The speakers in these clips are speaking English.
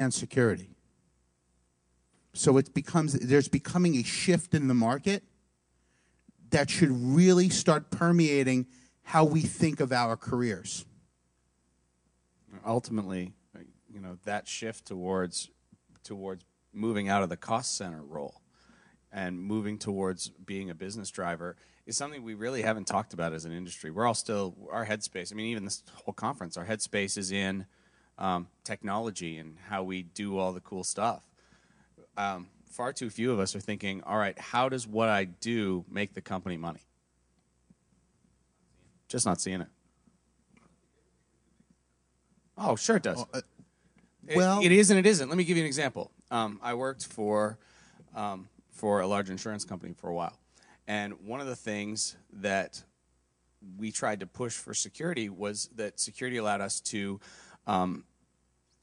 and security. So there's becoming a shift in the market that should really start permeating how we think of our careers. Ultimately, you know, that shift towards moving out of the cost center role and moving towards being a business driver is something we really haven't talked about as an industry. We're all still, our headspace, I mean, even this whole conference, our headspace is in technology and how we do all the cool stuff. Far too few of us are thinking, all right, how does what I do make the company money? Just not seeing it. Oh, sure it does. Well, it is and it isn't. Let me give you an example. I worked for a large insurance company for a while. And one of the things that we tried to push for security was that security allowed us to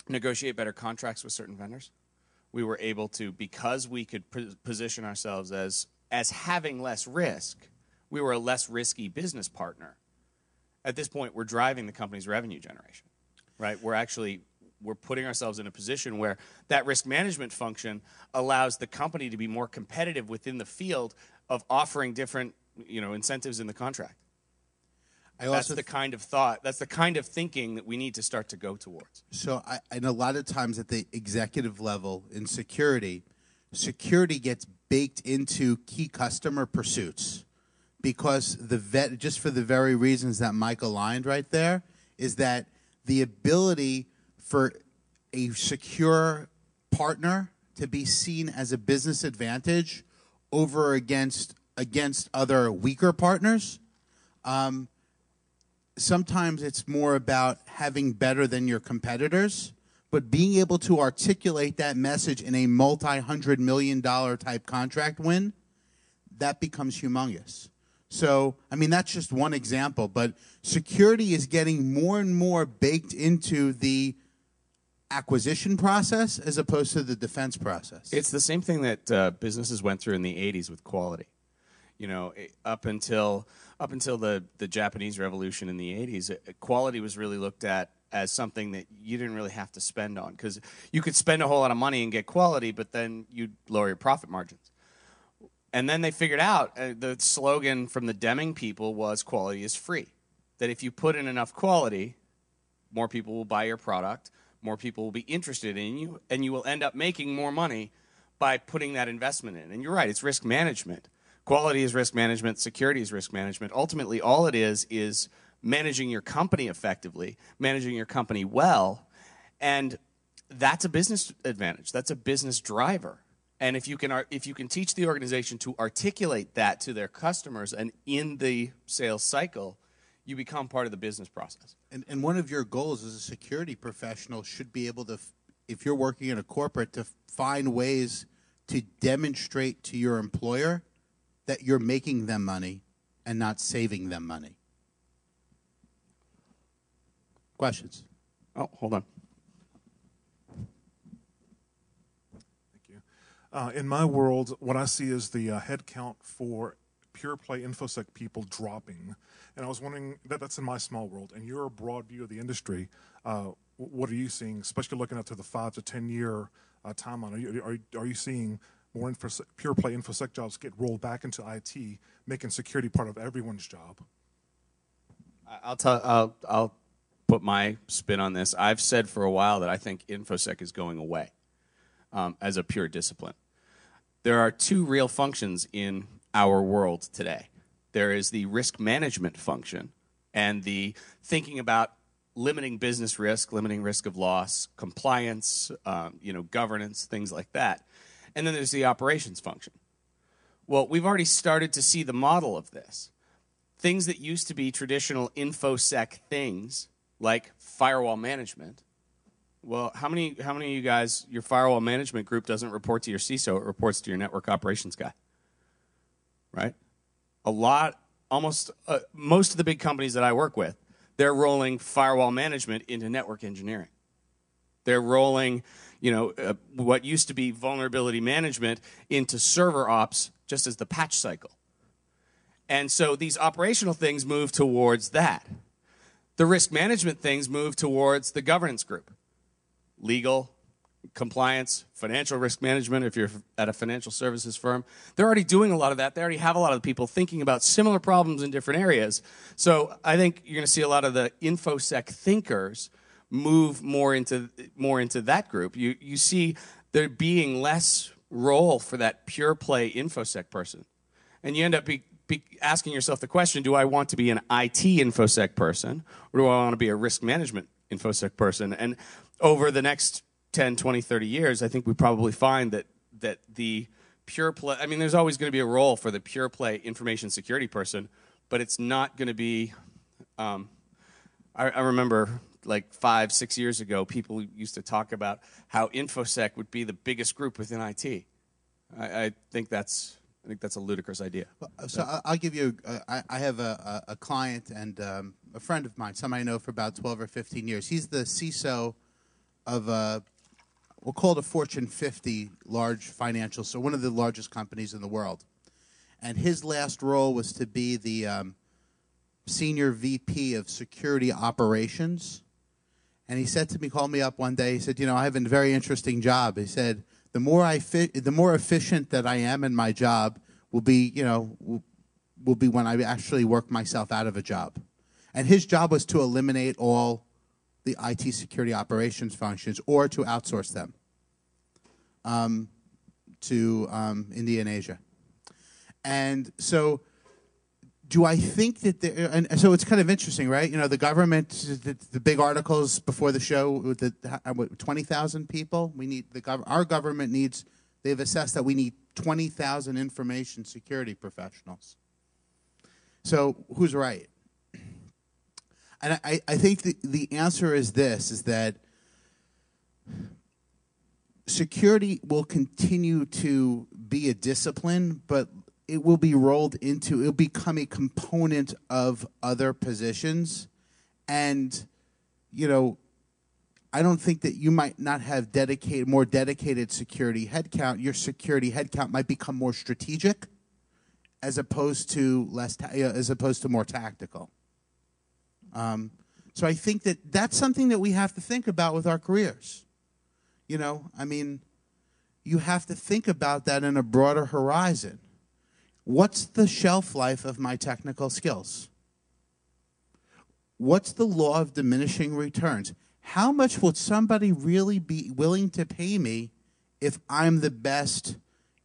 negotiate better contracts with certain vendors. We were able to, because we could position ourselves as having less risk, we were a less risky business partner. At this point, we're driving the company's revenue generation, right? We're putting ourselves in a position where that risk management function allows the company to be more competitive within the field of offering different, you know, incentives in the contract. That's the kind of thought, that's the kind of thinking that we need to start to go towards. So, and a lot of times at the executive level in security, security gets baked into key customer pursuits because just for the very reasons that Mike aligned right there, is that the ability for a secure partner to be seen as a business advantage over against other weaker partners. Sometimes it's more about having better than your competitors, but being able to articulate that message in a multi-$100 million type contract win, that becomes humongous. So, I mean, that's just one example, but security is getting more and more baked into the acquisition process as opposed to the defense process. It's the same thing that businesses went through in the 80s with quality. You know, up until the Japanese Revolution in the 80s, quality was really looked at as something that you didn't really have to spend on, because you could spend a whole lot of money and get quality, but then you'd lower your profit margins. And then they figured out, the slogan from the Deming people was quality is free. That if you put in enough quality, more people will buy your product, more people will be interested in you, and you will end up making more money by putting that investment in. And you're right, it's risk management. Quality is risk management, security is risk management. Ultimately, all it is managing your company effectively, managing your company well, and that's a business advantage. That's a business driver. And if you can teach the organization to articulate that to their customers and in the sales cycle, you become part of the business process. And one of your goals as a security professional should be able to, if you're working in a corporate, to find ways to demonstrate to your employer that you're making them money and not saving them money. Questions? Oh, hold on. In my world, what I see is the head count for pure play InfoSec people dropping. And I was wondering, that's in my small world, and your broad view of the industry, what are you seeing, especially looking up to the 5 to 10 year timeline? Are you seeing more pure play InfoSec jobs get rolled back into IT, making security part of everyone's job? I'll put my spin on this. I've said for a while that I think InfoSec is going away as a pure discipline. There are two real functions in our world today. There is the risk management function and the thinking about limiting business risk, limiting risk of loss, compliance, governance, things like that. And then there's the operations function. Well, we've already started to see the model of this. Things that used to be traditional InfoSec things, like firewall management. Well, how many of you guys, your firewall management group doesn't report to your CISO, it reports to your network operations guy, right? Most of the big companies that I work with, they're rolling firewall management into network engineering. They're rolling, what used to be vulnerability management into server ops just as the patch cycle. And so these operational things move towards that. The risk management things move towards the governance group. Legal, compliance, financial risk management, if you're at a financial services firm. They're already doing a lot of that. They already have a lot of people thinking about similar problems in different areas. So I think you're going to see a lot of the InfoSec thinkers move more into that group. You see there being less role for that pure play InfoSec person. And you end up asking yourself the question, do I want to be an IT InfoSec person, or do I want to be a risk management InfoSec person? And over the next 10, 20, 30 years, I think we probably find that the pure play, I mean, there's always going to be a role for the pure play information security person, but it's not going to be, I remember like 5, 6 years ago, people used to talk about how InfoSec would be the biggest group within IT. I think that's a ludicrous idea. So I'll give you, I have a client and a friend of mine, somebody I know for about 12 or 15 years. He's the CISO of we'll call it a Fortune 50 large financial, so one of the largest companies in the world. And his last role was to be the senior VP of security operations. And he said to me, called me up one day, he said, I have a very interesting job. He said, the more efficient that I am in my job will be when I actually work myself out of a job. And his job was to eliminate all the IT security operations functions or to outsource them to India and Asia. And so do I think that and so it's kind of interesting, right? The government, the big articles before the show, with 20,000 people, our government needs, they've assessed that we need 20,000 information security professionals. So who's right? And I think the answer is this, is that security will continue to be a discipline, but it will be rolled into, it'll become a component of other positions. And, I don't think that you might not have more dedicated security headcount. Your security headcount might become more strategic as opposed to more tactical. So I think that that's something that we have to think about with our careers. You have to think about that in a broader horizon. What's the shelf life of my technical skills? What's the law of diminishing returns? How much will somebody really be willing to pay me if I'm the best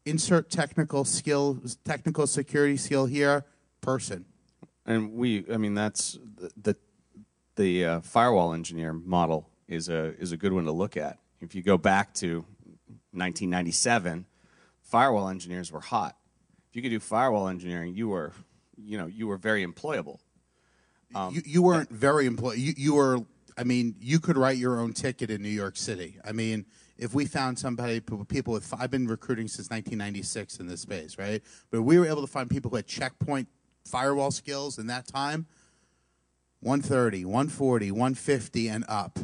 insert technical security skill here person? And that's the firewall engineer model is a good one to look at. If you go back to 1997, firewall engineers were hot. If you could do firewall engineering, you were very employable. You weren't very employable. You were. You could write your own ticket in New York City. If we found people with, I've been recruiting since 1996 in this space, right? But we were able to find people who had checkpoint firewall skills in that time, 130, 140, 150, and up.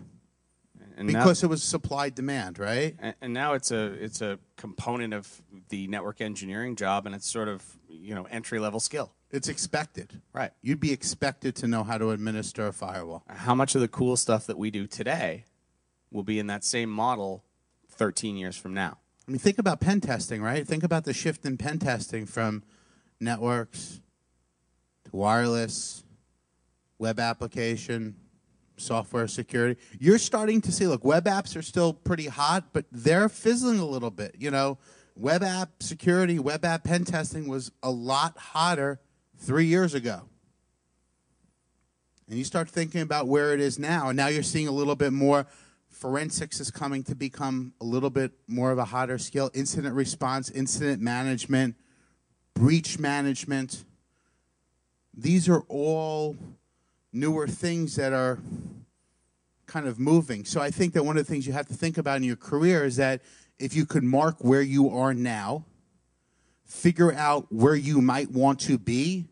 And because it was supply demand, right? And now it's a component of the network engineering job, and it's sort of entry level skill. It's expected, right? You'd be expected to know how to administer a firewall. How much of the cool stuff that we do today will be in that same model 13 years from now? Think about pen testing, right? Think about the shift in pen testing from networks to wireless, web application, software security. You're starting to see, look, web apps are still pretty hot, but they're fizzling a little bit. Web app security, web app pen testing was a lot hotter 3 years ago. And you start thinking about where it is now, and now you're seeing a little bit more. Forensics is coming to become a little bit more of a hotter skill. Incident response, incident management, breach management. These are all newer things that are kind of moving. So I think that one of the things you have to think about in your career is that if you could mark where you are now, figure out where you might want to be,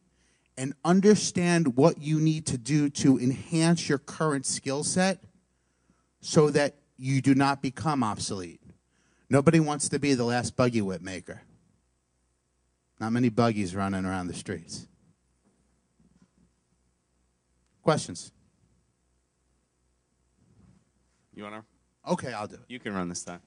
and understand what you need to do to enhance your current skill set so that you do not become obsolete. Nobody wants to be the last buggy whip maker. Not many buggies running around the streets. Questions? You want to? Okay, I'll do it. You can run this time.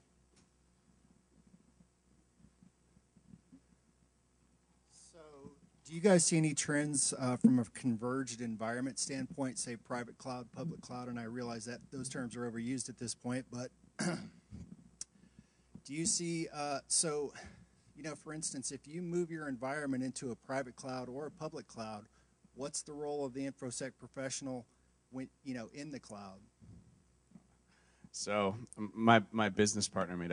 Do you guys see any trends from a converged environment standpoint, say private cloud, public cloud? And I realize that those terms are overused at this point, but do you see, for instance, if you move your environment into a private cloud or a public cloud, what's the role of the InfoSec professional when, in the cloud? So my business partner made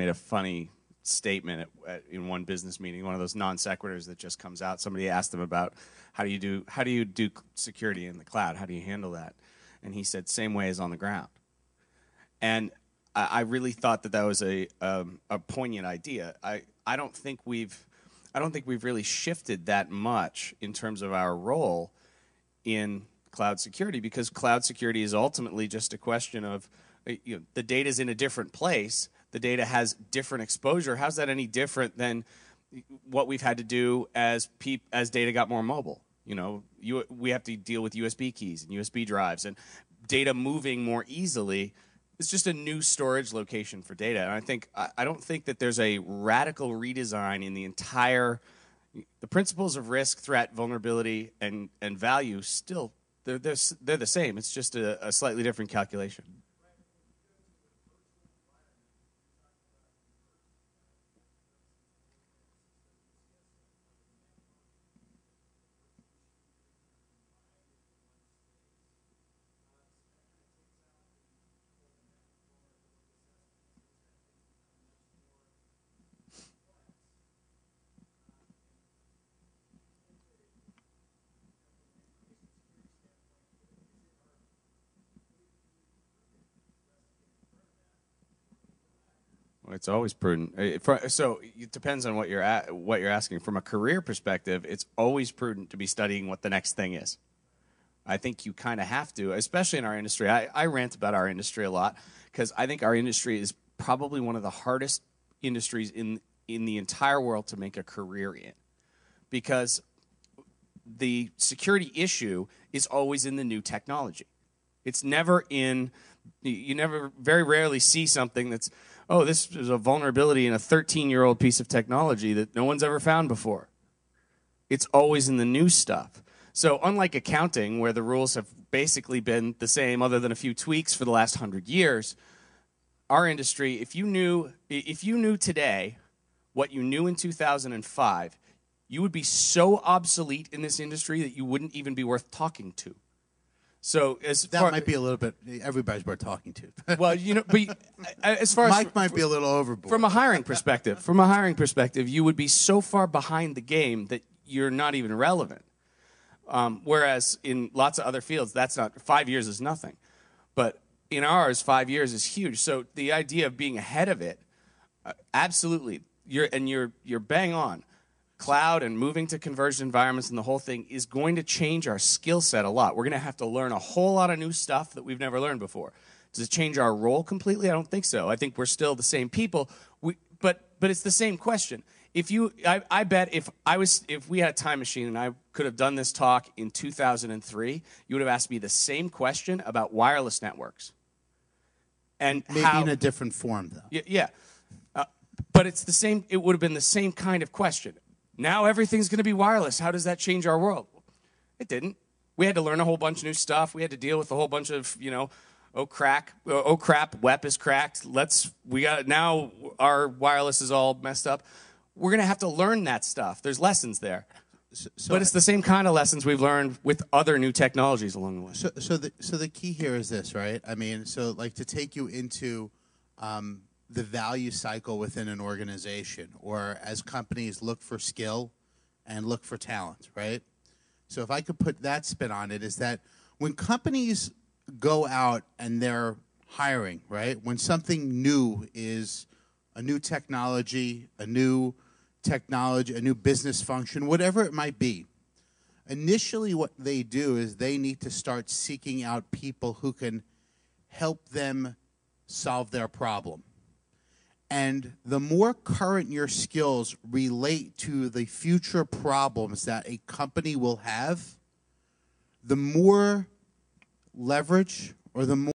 a funny statement in one business meeting, one of those non sequiturs that just comes out. Somebody asked him about how do you do security in the cloud? How do you handle that? And he said, same way as on the ground. And I really thought that was a poignant idea. I don't think we've really shifted that much in terms of our role in cloud security, because cloud security is ultimately just a question of the data's in a different place. The data has different exposure. How's that any different than what we've had to do as data got more mobile? We have to deal with USB keys and USB drives and data moving more easily. It's just a new storage location for data. And I don't think that there's a radical redesign in the entire. The principles of risk, threat, vulnerability, and value still they're the same. It's just a slightly different calculation. It's always prudent. So it depends on what you're asking. From a career perspective, it's always prudent to be studying what the next thing is. I think you kind of have to, especially in our industry. I rant about our industry a lot because I think our industry is probably one of the hardest industries in the entire world to make a career in, because the security issue is always in the new technology. It's never in. You very rarely see something that's, oh, this is a vulnerability in a 13-year-old piece of technology that no one's ever found before. It's always in the new stuff. So unlike accounting, where the rules have basically been the same other than a few tweaks for the last 100 years, our industry, if you knew today what you knew in 2005, you would be so obsolete in this industry that you wouldn't even be worth talking to. So that might be a little bit. Everybody's worth talking to. Well, but as far as Mike might be a little overboard. From a hiring perspective, you would be so far behind the game that you're not even relevant. Whereas in lots of other fields, that's not. 5 years is nothing, but in ours, 5 years is huge. So the idea of being ahead of it, absolutely, you're bang on. Cloud and moving to converged environments and the whole thing is going to change our skill set a lot. We're going to have to learn a whole lot of new stuff that we've never learned before. Does it change our role completely? I don't think so. I think we're still the same people. But it's the same question. I bet if we had a time machine and I could have done this talk in 2003, you would have asked me the same question about wireless networks. And maybe in a different form, though. Yeah. But it's the same. It would have been the same kind of question. Now everything's going to be wireless. How does that change our world? It didn't. We had to learn a whole bunch of new stuff. We had to deal with a whole bunch of, oh crap, WEP is cracked. Now our wireless is all messed up. We're going to have to learn that stuff. There's lessons there. But it's the same kind of lessons we've learned with other new technologies along the way. So the key here is this, right? I mean, to take you into the value cycle within an organization, or as companies look for skill and look for talent, right? So if I could put that spin on it, is that when companies go out and they're hiring, right? When something new is a new technology, a new business function, whatever it might be, initially what they do is they need to start seeking out people who can help them solve their problem. And the more current your skills relate to the future problems that a company will have, the more leverage or the more